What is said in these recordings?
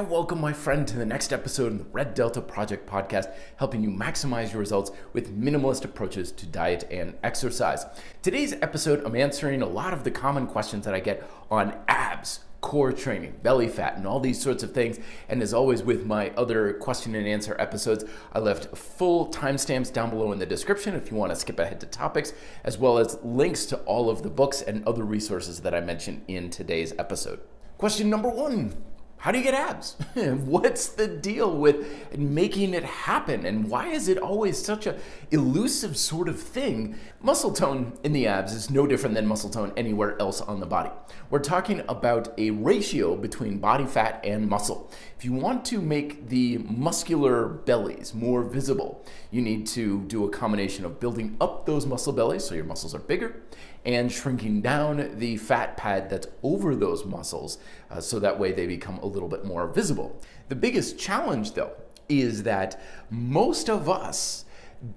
and welcome, my friend, to the next episode in the Red Delta Project podcast, helping you maximize your results with minimalist approaches to diet and exercise. Today's episode, I'm answering a lot of the common questions that I get on abs, core training, belly fat, and all these sorts of things. And as always with my other question and answer episodes, I left full timestamps down below in the description if you want to skip ahead to topics, as well as links to all of the books and other resources that I mentioned in today's episode. Question number one. How do you get abs? What's the deal with making it happen? And why is it always such a elusive sort of thing? Muscle tone in the abs is no different than muscle tone anywhere else on the body. We're talking about a ratio between body fat and muscle. If you want to make the muscular bellies more visible, you need to do a combination of building up those muscle bellies so your muscles are bigger, and shrinking down the fat pad that's over those muscles so that way they become a little bit more visible. The biggest challenge, though, is that most of us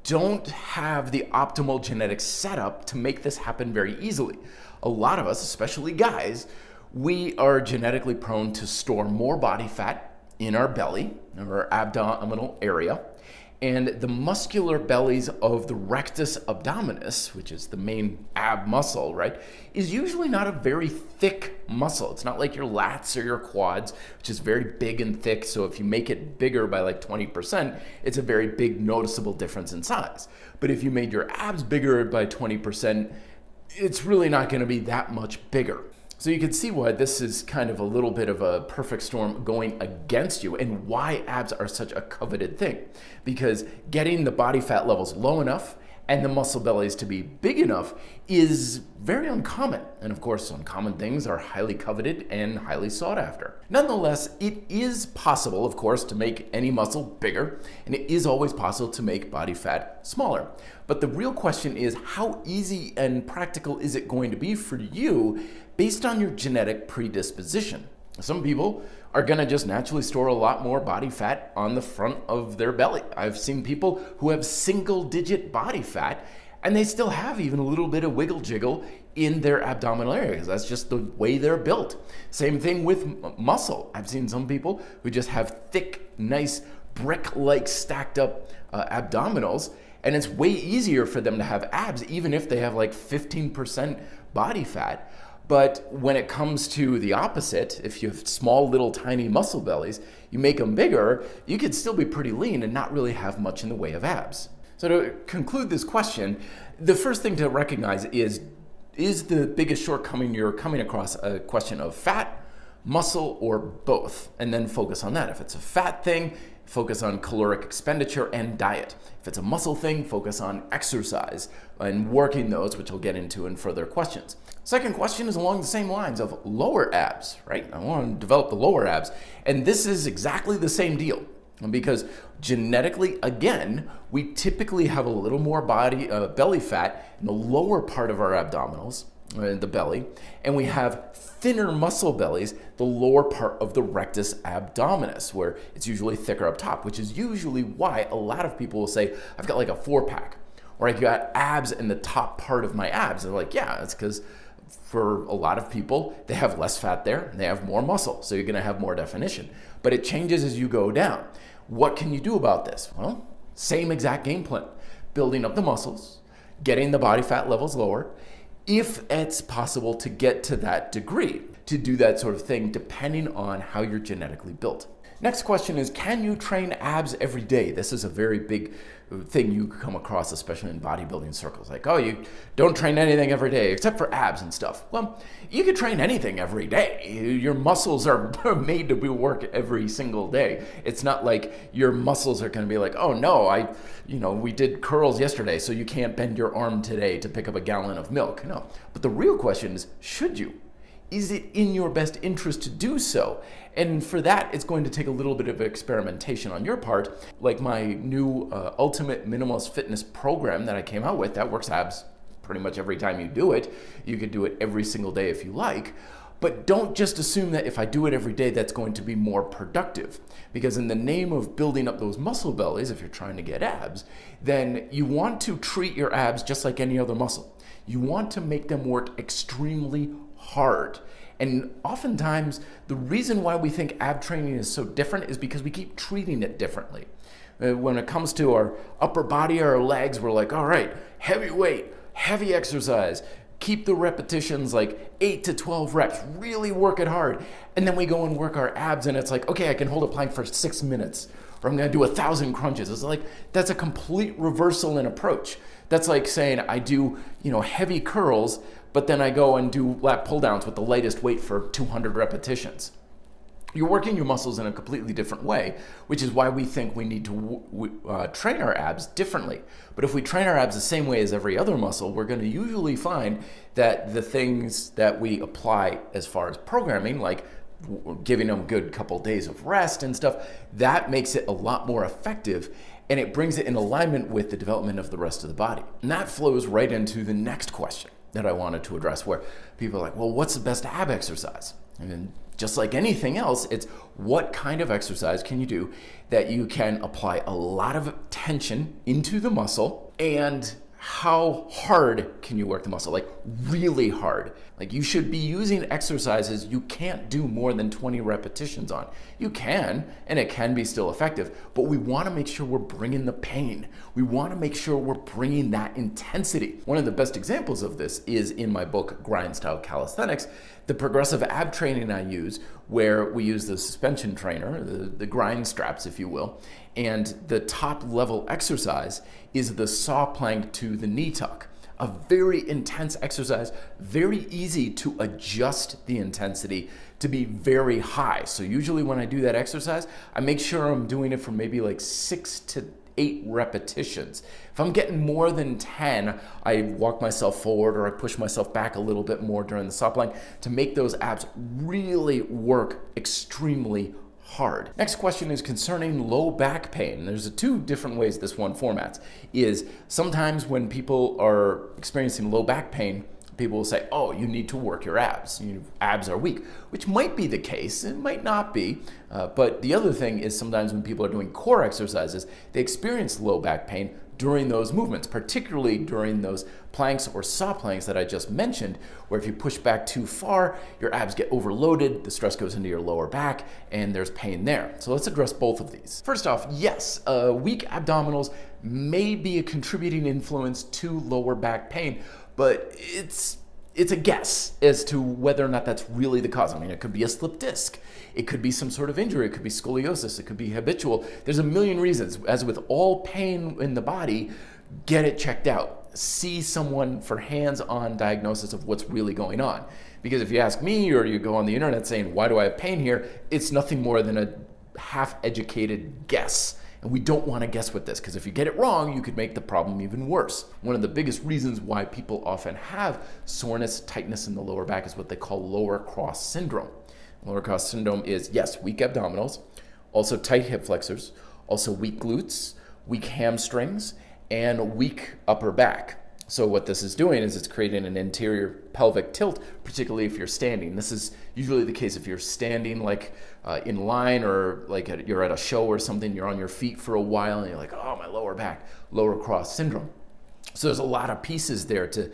don't have the optimal genetic setup to make this happen very easily. A lot of us, especially guys, we are genetically prone to store more body fat in our belly, or abdominal area, and the muscular bellies of the rectus abdominis, which is the main ab muscle, right, is usually not a very thick muscle. It's not like your lats or your quads, which is very big and thick. So if you make it bigger by like 20%, it's a very big noticeable difference in size. But if you made your abs bigger by 20%, it's really not going to be that much bigger. So you can see why this is kind of a little bit of a perfect storm going against you, and why abs are such a coveted thing. Because getting the body fat levels low enough and the muscle bellies to be big enough is very uncommon. And of course, uncommon things are highly coveted and highly sought after. Nonetheless, it is possible, of course, to make any muscle bigger, and it is always possible to make body fat smaller. But the real question is, how easy and practical is it going to be for you based on your genetic predisposition? Some people are going to just naturally store a lot more body fat on the front of their belly. I've seen people who have single-digit body fat, and they still have even a little bit of wiggle jiggle in their abdominal area, because that's just the way they're built. Same thing with muscle. I've seen some people who just have thick, nice, brick-like stacked up abdominals, and it's way easier for them to have abs, even if they have like 15% body fat. But when it comes to the opposite, if you have small, little, tiny muscle bellies, you make them bigger, you could still be pretty lean and not really have much in the way of abs. So to conclude this question, the first thing to recognize is the biggest shortcoming you're coming across a question of fat, muscle, or both? And then focus on that. If it's a fat thing, focus on caloric expenditure and diet. If it's a muscle thing, focus on exercise and working those, which I'll get into in further questions. Second question is along the same lines of lower abs, right? I want to develop the lower abs. And this is exactly the same deal. Because genetically, again, we typically have a little more belly fat in the lower part of our abdominals, the belly, and we have thinner muscle bellies, the lower part of the rectus abdominis, where it's usually thicker up top, which is usually why a lot of people will say, I've got like a 4-pack, or I've got abs in the top part of my abs. They're like, yeah, it's because for a lot of people, they have less fat there and they have more muscle, so you're going to have more definition. But it changes as you go down. What can you do about this? Well, same exact game plan. Building up the muscles, getting the body fat levels lower, if it's possible to get to that degree, to do that sort of thing, depending on how you're genetically built. Next question is, can you train abs every day? This is a very big thing you come across, especially in bodybuilding circles. Like, oh, you don't train anything every day except for abs and stuff. Well, you can train anything every day. Your muscles are made to work every single day. It's not like your muscles are going to be like, oh no, we did curls yesterday, so you can't bend your arm today to pick up a gallon of milk. No. But the real question is, should you? Is it in your best interest to do so? And for that, it's going to take a little bit of experimentation on your part. Like my new Ultimate Minimalist Fitness program that I came out with, that works abs pretty much every time you do it. You could do it every single day if you like. But don't just assume that if I do it every day, that's going to be more productive. Because in the name of building up those muscle bellies, if you're trying to get abs, then you want to treat your abs just like any other muscle. You want to make them work extremely hard. And oftentimes, the reason why we think ab training is so different is because we keep treating it differently. When it comes to our upper body or our legs, we're like, all right, heavy weight, heavy exercise, keep the repetitions like 8 to 12 reps, really work it hard. And then we go and work our abs and it's like, okay, I can hold a plank for 6 minutes, or I'm gonna do 1,000 crunches. It's like, that's a complete reversal in approach. That's like saying I do, heavy curls, but then I go and do lat pull downs with the lightest weight for 200 repetitions. You're working your muscles in a completely different way, which is why we think we need to train our abs differently. But if we train our abs the same way as every other muscle, we're going to usually find that the things that we apply as far as programming, like giving them a good couple days of rest and stuff, that makes it a lot more effective, and it brings it in alignment with the development of the rest of the body. And that flows right into the next question that I wanted to address, where people are like, well, what's the best ab exercise? And just like anything else, it's what kind of exercise can you do that you can apply a lot of tension into the muscle, and how hard can you work the muscle? Like really hard. Like you should be using exercises you can't do more than 20 repetitions on. You can, and it can be still effective, but we want to make sure we're bringing the pain. We want to make sure we're bringing that intensity. One of the best examples of this is in my book, Grind Style Calisthenics, the progressive ab training I use, where we use the suspension trainer, the grind straps, if you will, and the top level exercise is the saw plank to the knee tuck. A very intense exercise, very easy to adjust the intensity to be very high. So usually when I do that exercise, I make sure I'm doing it for maybe like 6 to 8 repetitions. If I'm getting more than 10, I walk myself forward or I push myself back a little bit more during the saw plank to make those abs really work extremely hard. Next question is concerning low back pain. There's two different ways this one formats. Is sometimes when people are experiencing low back pain, people will say, oh, you need to work your abs. Your abs are weak, which might be the case. It might not be. But the other thing is sometimes when people are doing core exercises, they experience low back pain during those movements, particularly during those planks or saw planks that I just mentioned, where if you push back too far, your abs get overloaded, the stress goes into your lower back, and there's pain there. So let's address both of these. First off, yes, weak abdominals may be a contributing influence to lower back pain, but it's a guess as to whether or not that's really the cause. I mean, it could be a slip disc. It could be some sort of injury. It could be scoliosis. It could be habitual. There's a million reasons. As with all pain in the body, get it checked out. See someone for hands-on diagnosis of what's really going on. Because if you ask me or you go on the internet saying, why do I have pain here? It's nothing more than a half-educated guess. And we don't want to guess with this, because if you get it wrong, you could make the problem even worse. One of the biggest reasons why people often have soreness, tightness in the lower back is what they call lower cross syndrome. Lower cross syndrome is, yes, weak abdominals, also tight hip flexors, also weak glutes, weak hamstrings, and weak upper back. So what this is doing is it's creating an anterior pelvic tilt, particularly if you're standing. This is usually the case if you're standing like in line, or like you're at a show or something, you're on your feet for a while and you're like, oh, my lower back, lower cross syndrome. So there's a lot of pieces there to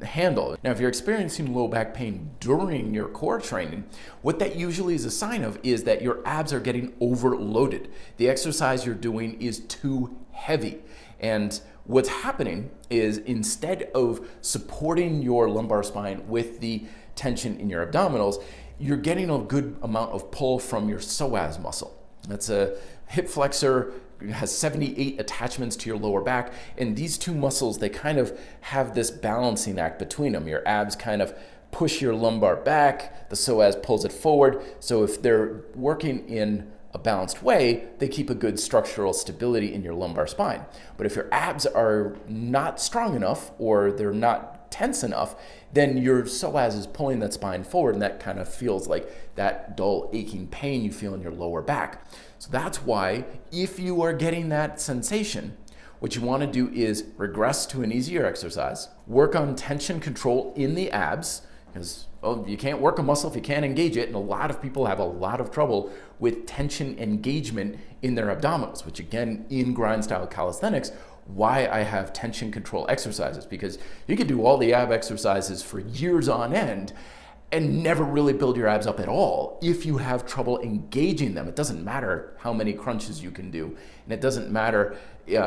handle. Now, if you're experiencing low back pain during your core training, what that usually is a sign of is that your abs are getting overloaded. The exercise you're doing is too heavy. And what's happening is, instead of supporting your lumbar spine with the tension in your abdominals, you're getting a good amount of pull from your psoas muscle. That's a hip flexor, has 78 attachments to your lower back, and these two muscles, they kind of have this balancing act between them. Your abs kind of push your lumbar back, the psoas pulls it forward, so if they're working in a balanced way, they keep a good structural stability in your lumbar spine. But if your abs are not strong enough, or they're not tense enough, then your psoas is pulling that spine forward, and that kind of feels like that dull, aching pain you feel in your lower back. So that's why, if you are getting that sensation, what you want to do is regress to an easier exercise, work on tension control in the abs, because you can't work a muscle if you can't engage it, and a lot of people have a lot of trouble with tension engagement in their abdominals, which again, in grind style calisthenics, why I have tension control exercises, because you could do all the ab exercises for years on end, and never really build your abs up at all if you have trouble engaging them. It doesn't matter how many crunches you can do, and it doesn't matter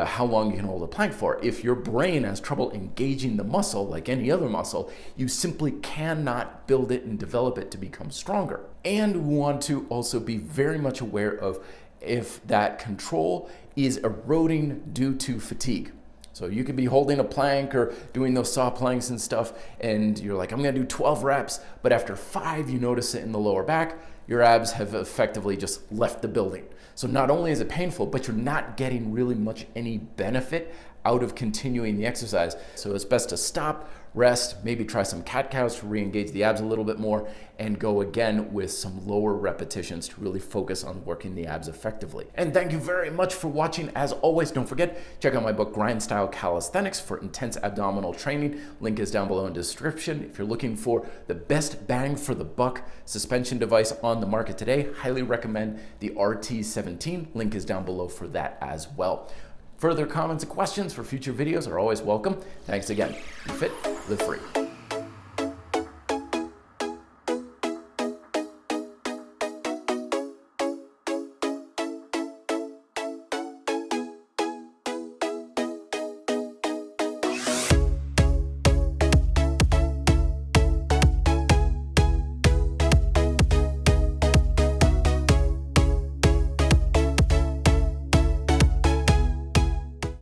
how long you can hold a plank for. If your brain has trouble engaging the muscle like any other muscle, you simply cannot build it and develop it to become stronger. And we want to also be very much aware of if that control is eroding due to fatigue. So you could be holding a plank or doing those saw planks and stuff, and you're like, I'm gonna do 12 reps, but after 5, you notice it in the lower back, your abs have effectively just left the building. So not only is it painful, but you're not getting really much any benefit out of continuing the exercise. So it's best to stop, rest, maybe try some cat-cows to re-engage the abs a little bit more, and go again with some lower repetitions to really focus on working the abs effectively. And thank you very much for watching. As always, don't forget, check out my book, Grind Style Calisthenics, for intense abdominal training. Link is down below in the description. If you're looking for the best bang for the buck suspension device on the market today, highly recommend the RT17. Link is down below for that as well. Further comments and questions for future videos are always welcome. Thanks again. Be fit, live free.